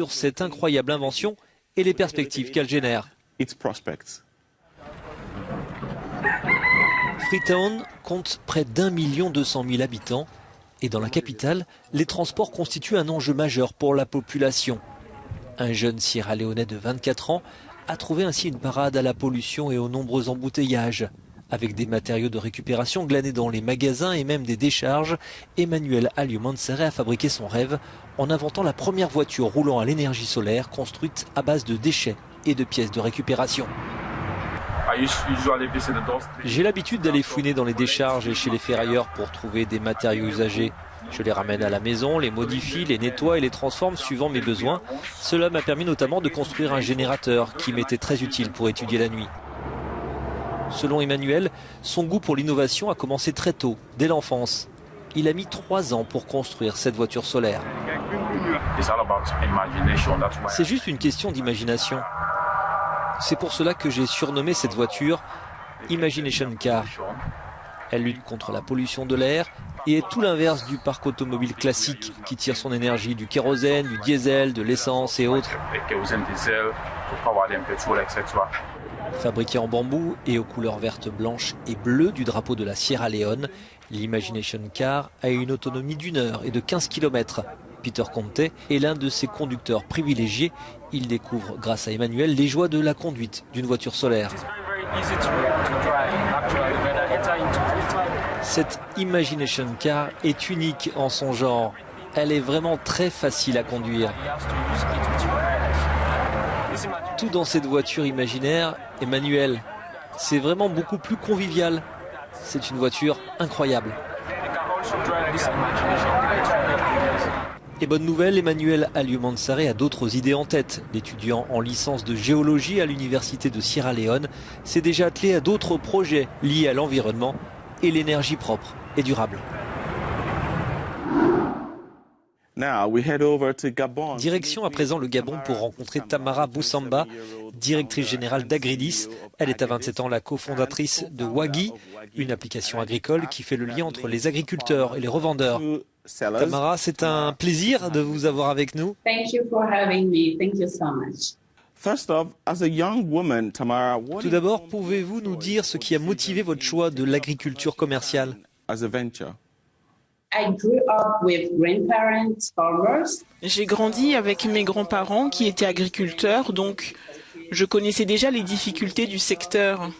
sur cette incroyable invention et les perspectives qu'elle génère. Freetown compte près d'1,2 million habitants et dans la capitale, les transports constituent un enjeu majeur pour la population. Un jeune Sierra-Léonais de 24 ans a trouvé ainsi une parade à la pollution et aux nombreux embouteillages. Avec des matériaux de récupération glanés dans les magasins et même des décharges, Emmanuel Aliou-Mansere a fabriqué son rêve en inventant la première voiture roulant à l'énergie solaire construite à base de déchets et de pièces de récupération. J'ai l'habitude d'aller fouiner dans les décharges et chez les ferrailleurs pour trouver des matériaux usagés. Je les ramène à la maison, les modifie, les nettoie et les transforme suivant mes besoins. Cela m'a permis notamment de construire un générateur qui m'était très utile pour étudier la nuit. Selon Emmanuel, son goût pour l'innovation a commencé très tôt, dès l'enfance. Il a mis 3 ans pour construire cette voiture solaire. C'est juste une question d'imagination. C'est pour cela que j'ai surnommé cette voiture Imagination Car. Elle lutte contre la pollution de l'air et est tout l'inverse du parc automobile classique qui tire son énergie du kérosène, du diesel, de l'essence et autres. Fabriquée en bambou et aux couleurs vertes, blanches et bleues du drapeau de la Sierra Leone, l'Imagination Car a une autonomie d'1 heure et de 15 km. Peter Conte est l'un de ses conducteurs privilégiés. Il découvre, grâce à Emmanuel, les joies de la conduite d'une voiture solaire. Cette Imagination Car est unique en son genre. Elle est vraiment très facile à conduire. Tout dans cette voiture imaginaire, Emmanuel, c'est vraiment beaucoup plus convivial. C'est une voiture incroyable. Et bonne nouvelle, Emmanuel Aliou-Mansere a d'autres idées en tête. L'étudiant en licence de géologie à l'université de Sierra Leone s'est déjà attelé à d'autres projets liés à l'environnement et l'énergie propre et durable. Direction à présent le Gabon pour rencontrer Tamara Boussamba, directrice générale d'Agridis. Elle est à 27 ans la cofondatrice de Wagi, une application agricole qui fait le lien entre les agriculteurs et les revendeurs. Tamara, c'est un plaisir de vous avoir avec nous. Tout d'abord, pouvez-vous nous dire ce qui a motivé votre choix de l'agriculture commerciale ? J'ai grandi avec mes grands-parents qui étaient agriculteurs, donc je connaissais déjà les difficultés du secteur.